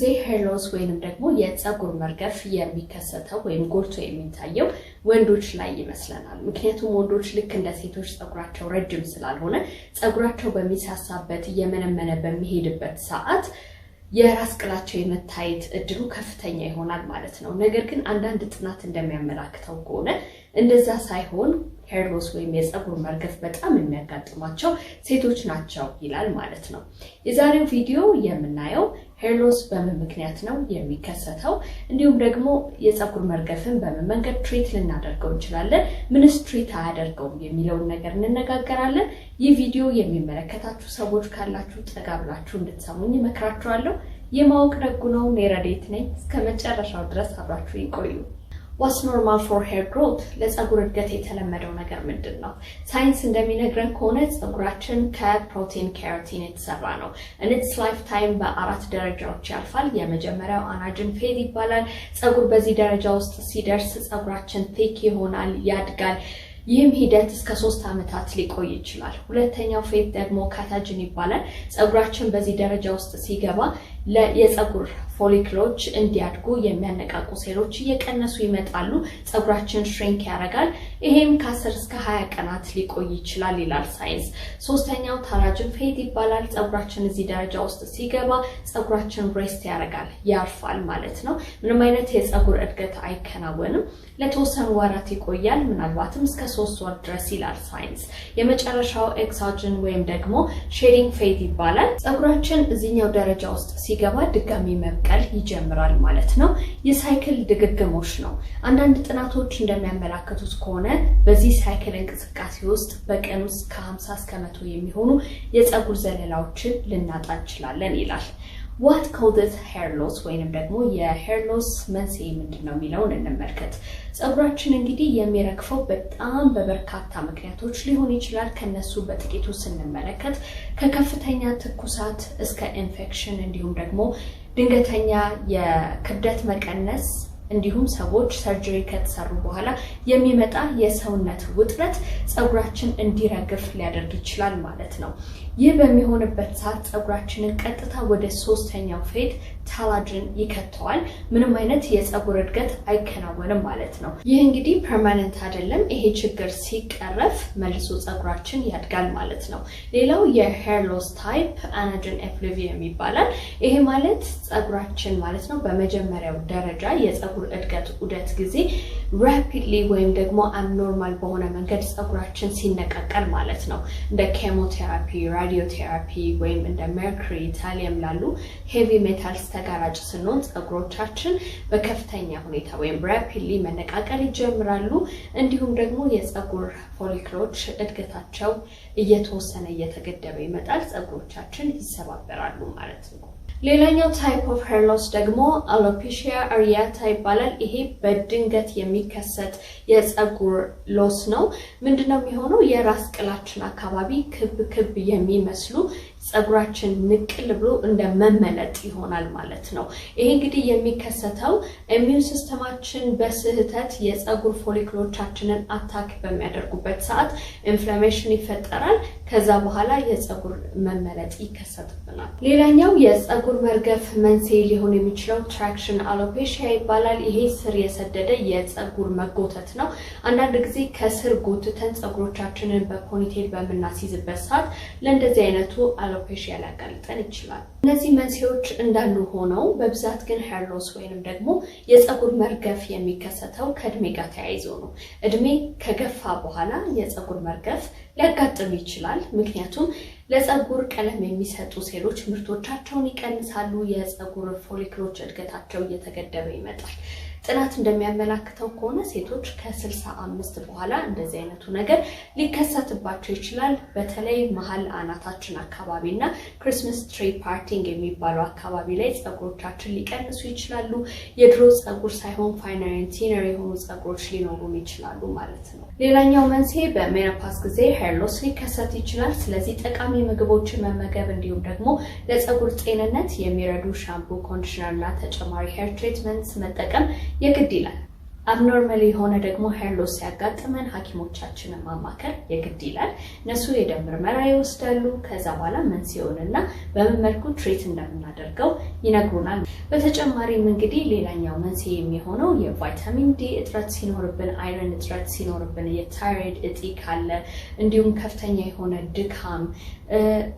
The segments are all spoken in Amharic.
ጊዜ ሄር ሎስ ወይንም ደግሞ የፀጉር መርገፍ የሚከሰተው ወይም ጎልቶ የሚታየው ወንዶች ላይ ይመስለናል። ምክንያቱም ወንዶች ልክ እንደ ሴቶች ፀጉራቸው ረጅም ስላልሆነ ፀጉራቸው በሚሳሳበት እየመነመነ በሚሄድበት ሰዓት የራስ ቅላቸው የመታየት እድሉ ከፍተኛ ይሆናል ማለት ነው። ነገር ግን አንዳንድ ጥናት እንደሚያመላክተው ከሆነ እንደዛ ሳይሆን ሄር ሎስ ወይም የፀጉር መርገፍ በጣም የሚያጋጥማቸው ሴቶች ናቸው ይላል ማለት ነው። የዛሬው ቪዲዮ የምናየው ሄር ሎስ በምን ምክንያት ነው የሚከሰተው፣ እንዲሁም ደግሞ የፀጉር መርገፍን በምን መንገድ ትሪት ልናደርገው እንችላለን፣ ምንስ ትሪት አያደርገውም የሚለውን ነገር እንነጋገራለን። ይህ ቪዲዮ የሚመለከታችሁ ሰዎች ካላችሁ ጠጋ ብላችሁ እንድትሰሙኝ እመክራችኋለሁ። የማወቅ ደጉ ነው። ኔረዴት ነኝ። እስከ መጨረሻው ድረስ አብራችሁ ይቆዩ። What's normal for hair growth? ለፀጉር እድገት የተለመደው ነገር ምንድን ነው? ሳይንስ እንደሚነግረን ከሆነ ፀጉራችን ከፕሮቲን ኬራቲን የተሰራ ነው። in its lifetime በአራት ደረጃዎች ያልፋል። የመጀመሪያው አናጅን ፌዝ ይባላል። ፀጉር በዚህ ደረጃ ውስጥ ሲደርስ ፀጉራችን thick ይሆናል፣ ያድጋል። ይህም ሂደት እስከ 3 ዓመታት ሊቆይ ይችላል። ሁለተኛው ፌዝ ደግሞ ካታጅን ይባላል። ፀጉራችን በዚህ ደረጃ ውስጥ ሲገባ የፀጉር ፎሊክሎች እንዲያድጉ የሚያነቃቁ ሴሎች እየቀነሱ ይመጣሉ። ፀጉራችን ሽሪንክ ያደርጋል። ይሄም ከ10 እስከ 20 ቀናት ሊቆይ ይችላል ይላል ሳይንስ። ሶስተኛው ታራጅን ፌዝ ይባላል። ፀጉራችን እዚህ ደረጃ ውስጥ ሲገባ ፀጉራችን ሬስት ያደርጋል፣ ያርፋል ማለት ነው። ምንም አይነት የፀጉር እድገት አይከናወንም። ለተወሰኑ ወራት ይቆያል፣ ምናልባትም እስከ 3 ወር ድረስ ይላል ሳይንስ። የመጨረሻው ኤክሳጅን ወይም ደግሞ ሼዲንግ ፌዝ ይባላል። ፀጉራችን እዚህኛው ደረጃ ውስጥ ሲገባ ድጋሚ መብቀል ይጀምራል ማለት ነው። የሳይክል ድግግሞሽ ነው። አንዳንድ ጥናቶች እንደሚያመላክቱት ከሆነ በዚህ ሳይክል እንቅስቃሴ ውስጥ በቀን ውስጥ ከ50 እስከ 100 የሚሆኑ የፀጉር ዘለላዎችን ልናጣ እንችላለን ይላል። What causes hair loss ወይንም ደግሞ የሄር ሎስ መንስኤ ምንድነው የሚለውን እንመልከት። ፀጉራችን እንግዲህ የሚረግፈው በጣም በበርካታ ምክንያቶች ሊሆን ይችላል። ከነሱ በጥቂቱ ስንመለከት ከከፍተኛ ትኩሳት እስከ ኢንፌክሽን እንዲሁም ደግሞ ድንገተኛ የክብደት መቀነስ እንዲሁም ሰዎች ሰርጀሪ ከተሰሩ በኋላ የሚመጣ የሰውነት ውጥረት ፀጉራችን እንዲረግፍ ሊያደርግ ይችላል ማለት ነው። ይህ በሚሆንበት ሰዓት ፀጉራችንን ቀጥታ ወደ 3ኛው ፌዝ ታላጅን ይከተዋል። ምንም አይነት የፀጉር እድገት አይከናወንም ማለት ነው። ይህ እንግዲህ ፐርማነንት አይደለም። ይሄ ችግር ሲቀረፍ መልሶ ፀጉራችን ያድጋል ማለት ነው። ሌላው የሄር ሎስ ታይፕ አናጅን ኤፍሉቪየም ይባላል። ይሄ ማለት ፀጉራችን ማለት ነው በመጀመሪያው ደረጃ የፀጉር እድገት ዑደት ጊዜ ራፒድሊ ወይም ደግሞ አብኖርማል በሆነ መንገድ ፀጉራችን ሲነቃቀል ማለት ነው። እንደ ኬሞቴራፒ፣ ራዲዮቴራፒ ወይም እንደ ሜርኩሪ፣ ታሊየም ላሉ ሄቪ ሜታልስ ተጋራጭ ስንሆን ፀጉሮቻችን በከፍተኛ ሁኔታ ወይም ራፒድሊ መነቃቀል ይጀምራሉ። እንዲሁም ደግሞ የፀጉር ፎሊክሎች እድገታቸው እየተወሰነ እየተገደበ ይመጣል። ፀጉሮቻችን ይሰባበራሉ ማለት ነው። ሌላኛው ታይፕ ኦፍ ሄር ሎስ ደግሞ አሎፔሺያ አሪያታ ይባላል። ይሄ በድንገት የሚከሰት የፀጉር ሎስ ነው። ምንድነው የሚሆነው? የራስ ቅላችን አካባቢ ክብ ክብ የሚመስሉ ፀጉራችን ንቅል ብሎ እንደ መመለጥ ይሆናል ማለት ነው። ይሄ እንግዲህ የሚከሰተው ኢሚዩን ሲስተማችን በስህተት የፀጉር ፎሊክሎቻችንን አታክ በሚያደርጉበት ሰዓት ኢንፍላሜሽን ይፈጠራል። ከዛ በኋላ የፀጉር መመለጥ ይከሰትብናል። ሌላኛው የፀጉር መርገፍ መንስኤ ሊሆን የሚችለው ትራክሽን አሎፔሺያ ይባላል። ይሄ ስር የሰደደ የፀጉር መጎተት ነው። አንዳንድ ጊዜ ከስር ጎትተን ፀጉሮቻችንን በፖኒቴል በምናስይዝበት ሰዓት ለእንደዚህ አይነቱ አሎፔሺያ ሊያጋልጠን ይችላል። እነዚህ መንስኤዎች እንዳሉ ሆነው በብዛት ግን ሄር ሎስ ወይንም ደግሞ የፀጉር መርገፍ የሚከሰተው ከእድሜ ጋር ተያይዞ ነው። እድሜ ከገፋ በኋላ የፀጉር መርገፍ ሊያጋጥም ይችላል። ምክንያቱም ለፀጉር ቀለም የሚሰጡ ሴሎች ምርቶቻቸውን ይቀንሳሉ። የፀጉር ፎሊክሎች እድገታቸው እየተገደበ ይመጣል። ጥናት እንደሚያመላክተው ከሆነ ሴቶች ከ65 በኋላ እንደዚህ አይነቱ ነገር ሊከሰትባቸው ይችላል። በተለይ መሃል አናታችን አካባቢና ክሪስማስ ትሪ ፓርቲንግ የሚባለው አካባቢ ላይ ፀጉሮቻችን ሊቀንሱ ይችላሉ። የድሮ ፀጉር ሳይሆን ፋይነር ኤንድ ቲነር የሆኑ ፀጉሮች ሊኖሩን ይችላሉ ማለት ነው። ሌላኛው መንስኤ በሜኖፓዝ ጊዜ ሄር ሎስ ሊከሰት ይችላል። ስለዚህ ጠቃሚ ምግቦችን መመገብ እንዲሁም ደግሞ ለፀጉር ጤንነት የሚረዱ ሻምፑ፣ ኮንዲሽነር እና ተጨማሪ ሄር ትሪትመንትስ መጠቀም የግድ ይላል። አብኖርማል የሆነ ደግሞ ሄር ሎስ ሲያጋጥመን ሐኪሞቻችንን ማማከር የግድ ይላል። እነሱ የደም ምርመራ ይወስዳሉ። ከዛ በኋላ መንስኤውንና በምን መልኩ ትሪት እንደምናደርገው ይነግሩናል። በተጨማሪም እንግዲህ ሌላኛው መንስኤ የሚሆነው የቫይታሚን ዲ እጥረት ሲኖርብን፣ አይረን እጥረት ሲኖርብን፣ የታይሮይድ እጢ ካለ እንዲሁም ከፍተኛ የሆነ ድካም፣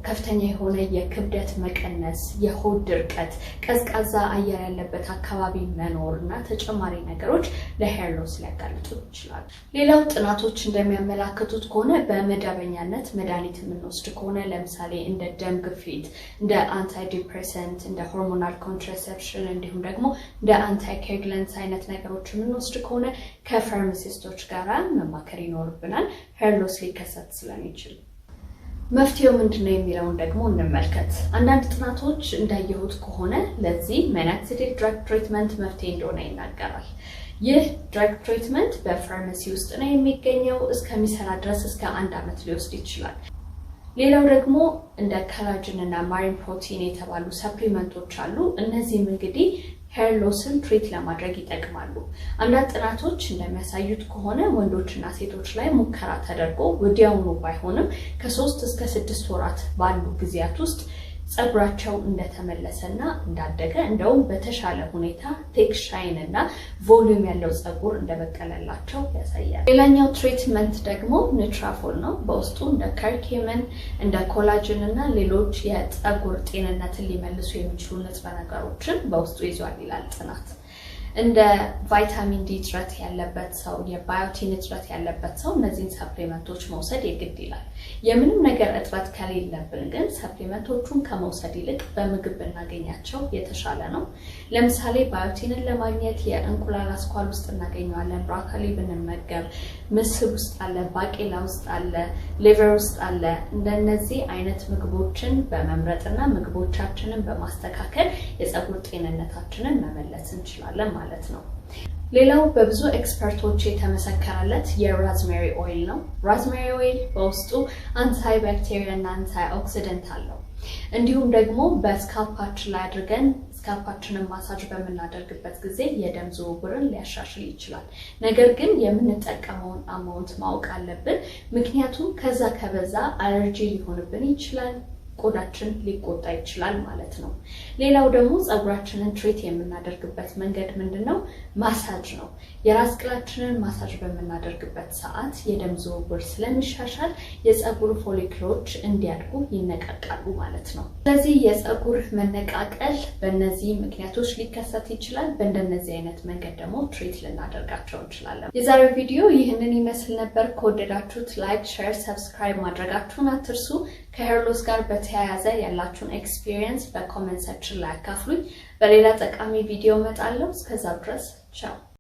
ከፍተኛ የሆነ የክብደት መቀነስ፣ የሆድ ድርቀት፣ ቀዝቃዛ አየር ያለበት አካባቢ መኖር እና ተጨማሪ ነገሮች ለሄር ሎስ ሊያጋልጡ ይችላሉ። ሌላው ጥናቶች እንደሚያመላክቱት ከሆነ በመደበኛነት መድኃኒት የምንወስድ ከሆነ ለምሳሌ እንደ ደም ግፊት፣ እንደ አንታይ ዲፕሬሰንት፣ እንደ ሆርሞናል ኮንትራሴፕሽን እንዲሁም ደግሞ እንደ አንታይ ኮአጉላንት አይነት ነገሮች የምንወስድ ከሆነ ከፋርማሲስቶች ጋር መማከር ይኖርብናል ሄር ሎስ ሊከሰት ስለሚችል። መፍትሄው ምንድነው የሚለውን ደግሞ እንመልከት። አንዳንድ ጥናቶች እንዳየሁት ከሆነ ለዚህ ሜናክሲዲል ድራግ ትሪትመንት መፍትሄ እንደሆነ ይናገራል። ይህ ድራግ ትሪትመንት በፋርማሲ ውስጥ ነው የሚገኘው። እስከሚሰራ ድረስ እስከ 1 ዓመት ሊወስድ ይችላል። ሌላው ደግሞ እንደ ኮላጅን እና ማሪን ፕሮቲን የተባሉ ሰፕሊመንቶች አሉ። እነዚህም እንግዲህ ሄር ሎስን ትሪት ለማድረግ ይጠቅማሉ። አንዳንድ ጥናቶች እንደሚያሳዩት ከሆነ ወንዶችና ሴቶች ላይ ሙከራ ተደርጎ ወዲያውኑ ባይሆንም ከ3 እስከ 6 ወራት ባሉ ጊዜያት ውስጥ ጸጉራቸው እንደተመለሰና እንዳደገ እንደውም በተሻለ ሁኔታ ቴክስቻይን እና ቮሊዩም ያለው ጸጉር እንደበቀለላቸው ያሳያል። ሌላኛው ትሪትመንት ደግሞ ኒትራፎል ነው። በውስጡ እንደ ከርኬመን፣ እንደ ኮላጅን እና ሌሎች የጸጉር ጤንነትን ሊመልሱ የሚችሉ ንጥረ ነገሮችን በውስጡ ይዟል ይላል ጥናት። እንደ ቫይታሚን ዲ እጥረት ያለበት ሰው፣ የባዮቲን እጥረት ያለበት ሰው እነዚህን ሰፕሊመንቶች መውሰድ የግድ ይላል። የምንም ነገር እጥረት ከሌለብን ግን ሰፕሊመንቶቹን ከመውሰድ ይልቅ በምግብ ብናገኛቸው የተሻለ ነው። ለምሳሌ ባዮቲንን ለማግኘት የእንቁላል አስኳል ውስጥ እናገኘዋለን። ብሮኮሊ ብንመገብ ምስር ውስጥ አለ፣ ባቄላ ውስጥ አለ፣ ሊቨር ውስጥ አለ። እንደነዚህ አይነት ምግቦችን በመምረጥና ምግቦቻችንን በማስተካከል የጸጉር ጤንነታችንን መመለስ እንችላለን ማለት ነው። ሌላው በብዙ ኤክስፐርቶች የተመሰከረለት የራዝሜሪ ኦይል ነው። ራዝሜሪ ኦይል በውስጡ አንታይ ባክቴሪያ እና አንታይ ኦክሲደንት አለው። እንዲሁም ደግሞ በስካልፓችን ላይ አድርገን ስካልፓችንን ማሳጅ በምናደርግበት ጊዜ የደም ዝውውርን ሊያሻሽል ይችላል። ነገር ግን የምንጠቀመውን አማውንት ማወቅ አለብን። ምክንያቱም ከዛ ከበዛ አለርጂ ሊሆንብን ይችላል፣ ቆዳችን ሊቆጣ ይችላል ማለት ነው። ሌላው ደግሞ ጸጉራችንን ትሪት የምናደርግበት መንገድ ምንድነው? ማሳጅ ነው። የራስ ቅላችንን ማሳጅ በምናደርግበት ሰዓት የደም ዝውውር ስለሚሻሻል የጸጉር ፎሊክሎች እንዲያድጉ ይነቃቃሉ ማለት ነው። ስለዚህ የጸጉር መነቃቀል በእነዚህ ምክንያቶች ሊከሰት ይችላል። በእንደነዚህ አይነት መንገድ ደግሞ ትሪት ልናደርጋቸው እንችላለን። የዛሬው ቪዲዮ ይህንን ይመስል ነበር። ከወደዳችሁት ላይክ፣ ሼር፣ ሰብስክራይብ ማድረጋችሁን አትርሱ። ከሄር ሎስ ጋር በተያያዘ ያላችሁን ኤክስፒሪየንስ በኮሜንት ሴክሽን ላይ አካፍሉኝ። በሌላ ጠቃሚ ቪዲዮ እመጣለሁ። እስከዛ ድረስ ቻው።